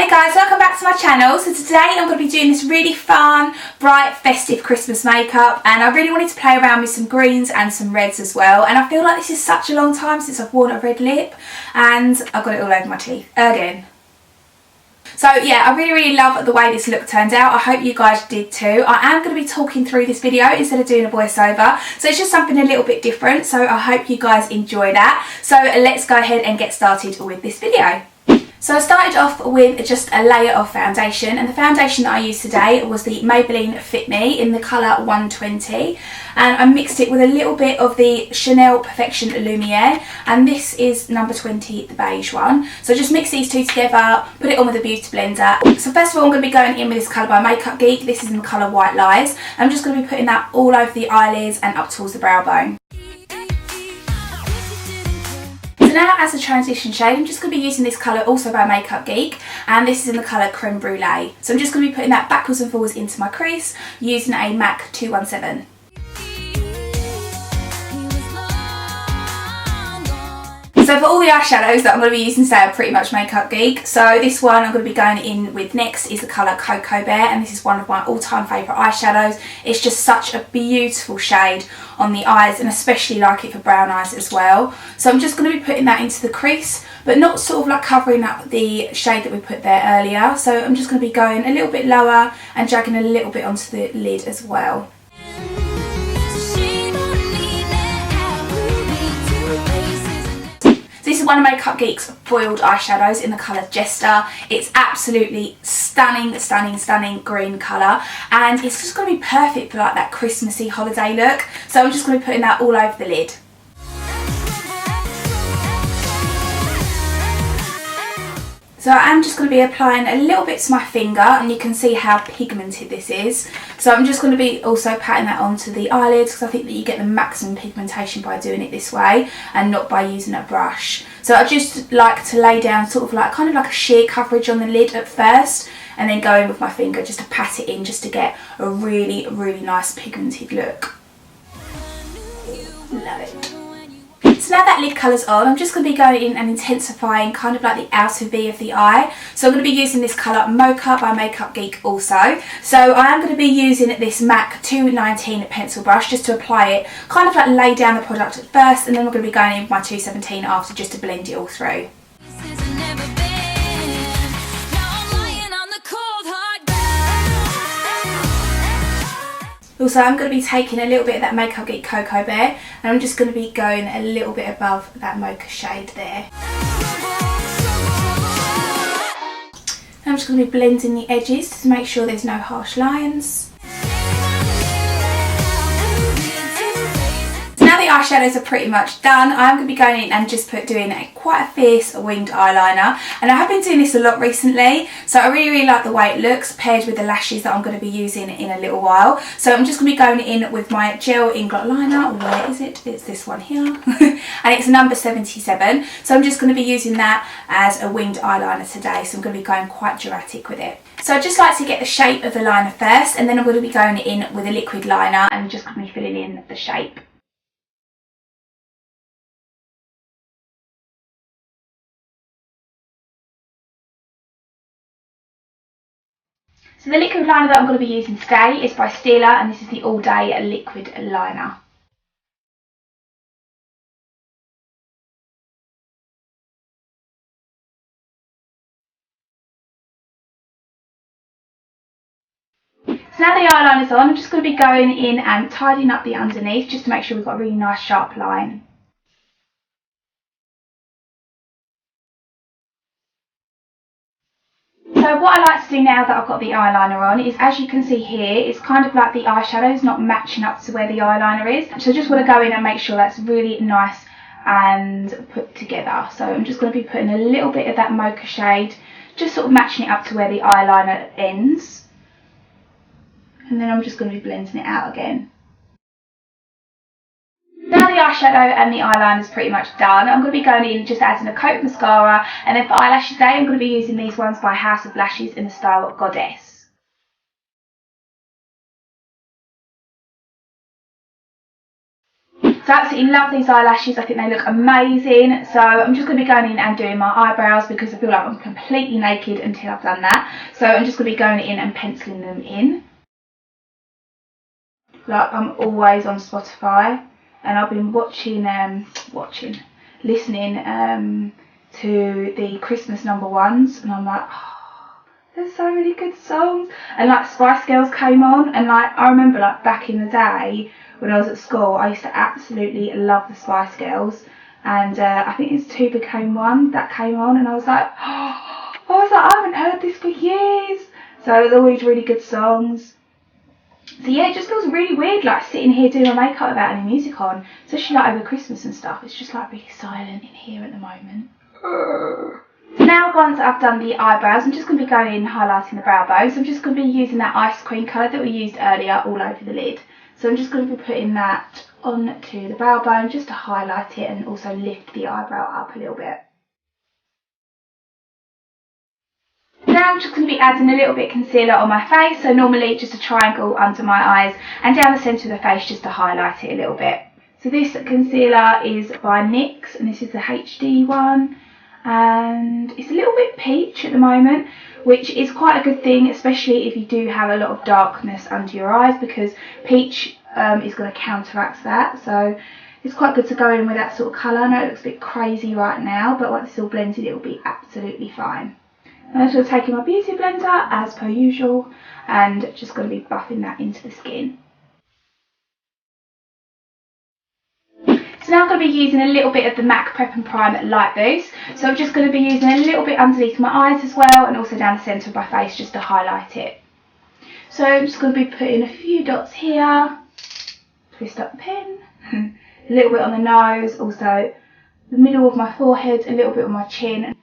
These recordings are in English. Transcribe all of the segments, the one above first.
Hey guys, welcome back to my channel. So today I'm going to be doing this really fun, bright, festive Christmas makeup, and I really wanted to play around with some greens and some reds as well, and I feel like this is such a long time since I've worn a red lip and I've got it all over my teeth again. So yeah, I really love the way this look turned out. I hope you guys did too. I am going to be talking through this video instead of doing a voiceover, so it's just something a little bit different, so I hope you guys enjoy that. So let's go ahead and get started with this video. So I started off with just a layer of foundation, and the foundation that I used today was the Maybelline Fit Me in the colour 120, and I mixed it with a little bit of the Chanel Perfection Lumiere, and this is number 20, the beige one. So just mix these two together, put it on with a beauty blender. So first of all I'm going to be going in with this colour by Makeup Geek. This is in the colour White Lies. I'm just going to be putting that all over the eyelids and up towards the brow bone. Now as a transition shade, I'm just going to be using this colour also by Makeup Geek, and this is in the colour Creme Brulee. So I'm just going to be putting that backwards and forwards into my crease using a MAC 217. So for all the eyeshadows that I'm going to be using today are pretty much Makeup Geek. So this one I'm going to be going in with next is the colour Cocoa Bear, and this is one of my all-time favourite eyeshadows. It's just such a beautiful shade on the eyes, and especially like it for brown eyes as well. So I'm just going to be putting that into the crease, but not sort of like covering up the shade that we put there earlier. So I'm just going to be going a little bit lower and dragging a little bit onto the lid as well. This is one of Makeup Geek's foiled eyeshadows in the colour Jester. It's absolutely stunning green colour, and it's just going to be perfect for like that Christmassy holiday look. So I'm just going to be putting that all over the lid. So I'm just going to be applying a little bit to my finger, and you can see how pigmented this is. So I'm just going to be also patting that onto the eyelids, because I think that you get the maximum pigmentation by doing it this way and not by using a brush. So I just like to lay down sort of like kind of like a sheer coverage on the lid at first, and then go in with my finger just to pat it in, just to get a really nice pigmented look. Love it. So now that lid colour's on, I'm just going to be going in and intensifying kind of like the outer V of the eye. So I'm going to be using this colour Mocha by Makeup Geek also. So I am going to be using this MAC 219 pencil brush just to apply it, kind of like lay down the product at first, and then we're going to be going in with my 217 after, just to blend it all through. Also, I'm going to be taking a little bit of that Makeup Geek Cocoa Bear, and I'm just going to be going a little bit above that mocha shade there. I'm just going to be blending the edges to make sure there's no harsh lines. Now the eyeshadows are pretty much done, I'm going to be going in and just doing quite a fierce winged eyeliner, and I have been doing this a lot recently, so I really like the way it looks paired with the lashes that I'm going to be using in a little while. So I'm just going to be going in with my gel Inglot liner. Where is it? It's this one here and it's number 77. So I'm just going to be using that as a winged eyeliner today, so I'm going to be going quite dramatic with it. So I just like to get the shape of the liner first, and then I'm going to be going in with a liquid liner and just going to be filling in the shape. So the liquid liner that I'm going to be using today is by Stila, and this is the All Day Liquid Liner. So now the eyeliner's on, I'm just going to be going in and tidying up the underneath, just to make sure we've got a really nice sharp line. So what I like to do now that I've got the eyeliner on is, as you can see here, it's kind of like the eyeshadow's not matching up to where the eyeliner is. So I just want to go in and make sure that's really nice and put together. So I'm just going to be putting a little bit of that mocha shade, just sort of matching it up to where the eyeliner ends. And then I'm just going to be blending it out again. Now the eyeshadow and the eyeliner is pretty much done, I'm going to be going in just adding a coat of mascara, and then for eyelashes today I'm going to be using these ones by House of Lashes in the style Goddess. So I absolutely love these eyelashes. I think they look amazing. So I'm just going to be going in and doing my eyebrows because I feel like I'm completely naked until I've done that. So I'm just going to be going in and penciling them in. Like I'm always on Spotify, and I've been listening to the Christmas number ones, and I'm like, oh, there's so many good songs. And like Spice Girls came on, and like I remember like back in the day when I was at school, I used to absolutely love the Spice Girls, and I think it's Two Became One that came on, and I was like, I haven't heard this for years. So they're always really good songs. So yeah, it just feels really weird like sitting here doing my makeup without any music on, especially like over Christmas and stuff. It's just like really silent in here at the moment. So now once I've done the eyebrows, I'm just going to be going in and highlighting the brow bones. I'm just going to be using that ice cream colour that we used earlier all over the lid. So I'm just going to be putting that onto the brow bone just to highlight it and also lift the eyebrow up a little bit. Now I'm just going to be adding a little bit of concealer on my face, so normally just a triangle under my eyes and down the centre of the face just to highlight it a little bit. So this concealer is by NYX, and this is the HD one, and it's a little bit peach at the moment, which is quite a good thing, especially if you do have a lot of darkness under your eyes, because peach is going to counteract that. So it's quite good to go in with that sort of colour. I know it looks a bit crazy right now, but once it's all blended it will be absolutely fine. I'm just taking my beauty blender as per usual and just going to be buffing that into the skin. So now I'm going to be using a little bit of the MAC Prep and Prime Light Boost. So I'm just going to be using a little bit underneath my eyes as well, and also down the centre of my face just to highlight it. So I'm just going to be putting a few dots here, twist up the pen, a little bit on the nose, also the middle of my forehead, a little bit on my chin.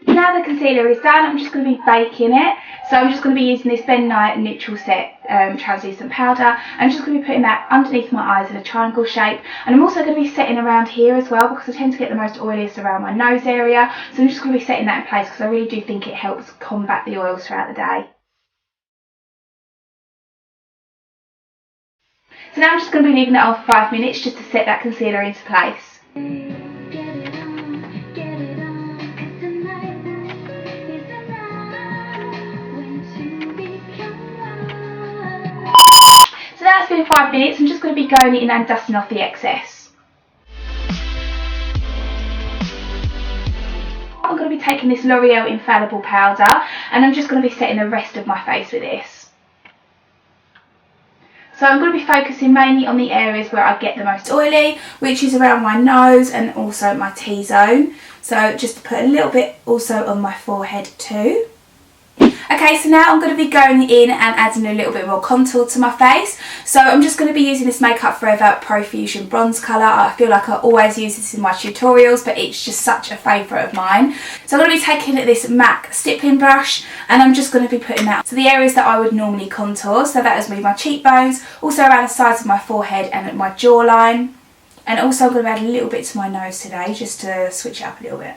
Now the concealer is done, I'm just going to be baking it. So I'm just going to be using this Ben Nye Neutral Set translucent powder. I'm just going to be putting that underneath my eyes in a triangle shape. And I'm also going to be setting around here as well, because I tend to get the most oiliest around my nose area. So I'm just going to be setting that in place because I really do think it helps combat the oils throughout the day. So now I'm just going to be leaving that on for 5 minutes just to set that concealer into place. So that's been 5 minutes. I'm just going to be going in and dusting off the excess. I'm going to be taking this L'Oreal Infallible powder, and I'm just going to be setting the rest of my face with this. So I'm going to be focusing mainly on the areas where I get the most oily, which is around my nose and also my T-zone. So just to put a little bit also on my forehead too. Okay, so now I'm going to be going in and adding a little bit more contour to my face. So I'm just going to be using this Makeup Forever Pro Fusion Bronze colour. I feel like I always use this in my tutorials, but it's just such a favourite of mine. So I'm going to be taking this MAC stippling brush, and I'm just going to be putting that to the areas that I would normally contour. So that is with my cheekbones, also around the sides of my forehead and my jawline. And also I'm going to add a little bit to my nose today, just to switch it up a little bit.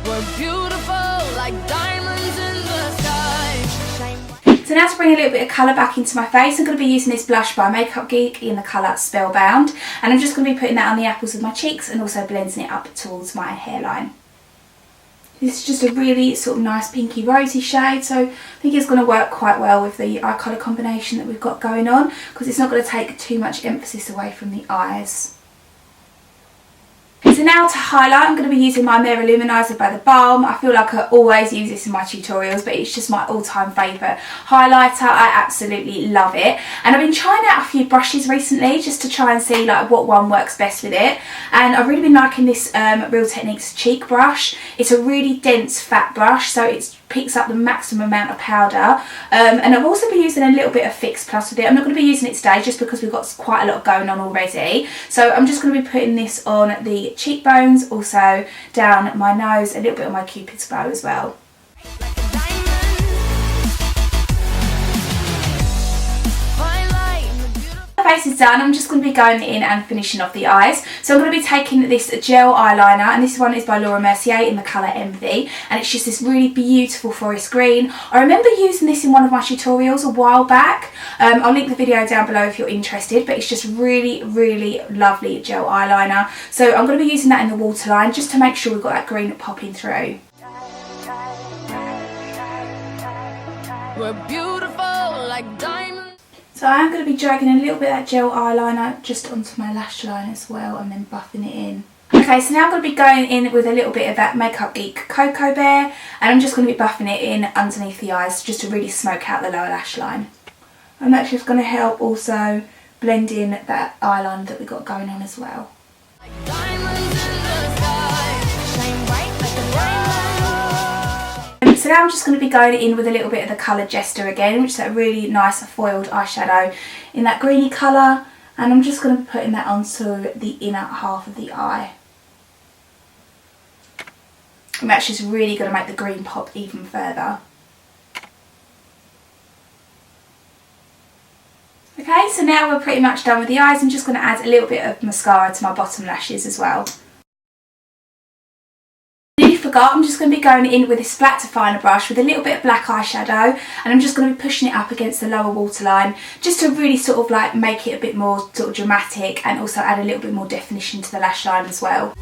We're beautiful like diamonds in the sky. So now to bring a little bit of colour back into my face, I'm going to be using this blush by Makeup Geek in the colour Spellbound. And I'm just going to be putting that on the apples of my cheeks and also blending it up towards my hairline. This is just a really sort of nice pinky rosy shade, so I think it's going to work quite well with the eye colour combination that we've got going on, because it's not going to take too much emphasis away from the eyes. So now to highlight, I'm going to be using my Mirror Luminizer by The Balm. I feel like I always use this in my tutorials, but it's just my all-time favourite highlighter. I absolutely love it. And I've been trying out a few brushes recently just to try and see like what one works best with it. And I've really been liking this Real Techniques cheek brush. It's a really dense fat brush, so it picks up the maximum amount of powder. And I've also been using a little bit of Fix Plus with it. I'm not going to be using it today just because we've got quite a lot going on already. So I'm just going to be putting this on the cheekbones, also down my nose, a little bit on my Cupid's bow as well. face is done, I'm just going to be going in and finishing off the eyes. So I'm going to be taking this gel eyeliner, and this one is by Laura Mercier in the colour Envy, and it's just this really beautiful forest green. I remember using this in one of my tutorials a while back. I'll link the video down below if you're interested, but it's just really, really lovely gel eyeliner. So I'm going to be using that in the waterline just to make sure we've got that green popping through. We're beautiful like diamonds. So I am going to be dragging a little bit of that gel eyeliner just onto my lash line as well, and then buffing it in. Okay, so now I'm going to be going in with a little bit of that Makeup Geek Cocoa Bear, and I'm just going to be buffing it in underneath the eyes just to really smoke out the lower lash line. And that's just going to help also blend in that eyeliner that we've got going on as well. Like diamonds in the sky, shine bright like a diamond. So now I'm just going to be going in with a little bit of the colour Jester again, which is a really nice foiled eyeshadow in that greeny colour, and I'm just going to be putting that onto the inner half of the eye. And that's just really going to make the green pop even further. Okay, so now we're pretty much done with the eyes. I'm just going to add a little bit of mascara to my bottom lashes as well. Forgot, I'm just going to be going in with this flat definer brush with a little bit of black eyeshadow, and I'm just going to be pushing it up against the lower waterline just to really sort of like make it a bit more sort of dramatic, and also add a little bit more definition to the lash line as well.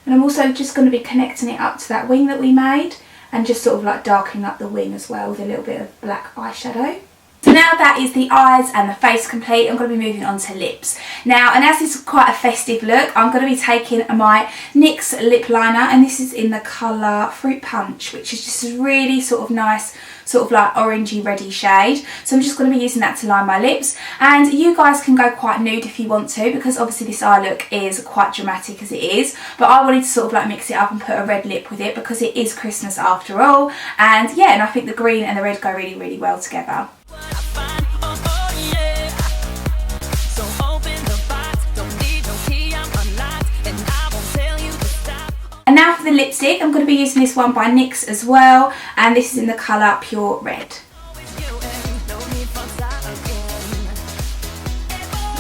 And I'm also just going to be connecting it up to that wing that we made, and just sort of like darkening up the wing as well with a little bit of black eyeshadow. So now that is the eyes and the face complete, I'm going to be moving on to lips. Now, and as this is quite a festive look, I'm going to be taking my NYX lip liner, and this is in the colour Fruit Punch, which is just a really sort of nice, sort of like orangey reddy shade. So I'm just going to be using that to line my lips, and you guys can go quite nude if you want to, because obviously this eye look is quite dramatic as it is, but I wanted to sort of like mix it up and put a red lip with it because it is Christmas after all. And yeah, and I think the green and the red go really, really well together. And now for the lipstick, I'm going to be using this one by NYX as well, and this is in the colour Pure Red.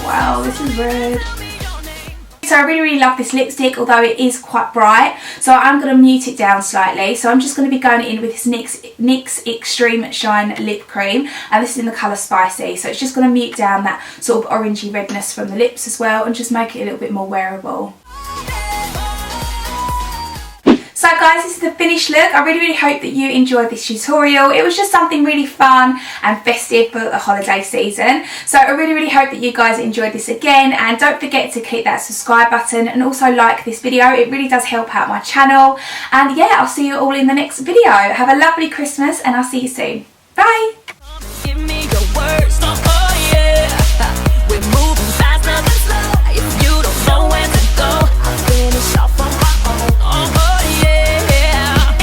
Wow, this is red. So I really, really love this lipstick, although it is quite bright, so I'm going to mute it down slightly. So I'm just going to be going in with this NYX Extreme Shine Lip Cream, and this is in the colour Spicy. So it's just going to mute down that sort of orangey redness from the lips as well, and just make it a little bit more wearable. So guys, this is the finished look. I really, really hope that you enjoyed this tutorial. It was just something really fun and festive for the holiday season. So I really, really hope that you guys enjoyed this again, and don't forget to click that subscribe button and also like this video. It really does help out my channel. And yeah, I'll see you all in the next video. Have a lovely Christmas, and I'll see you soon. Bye!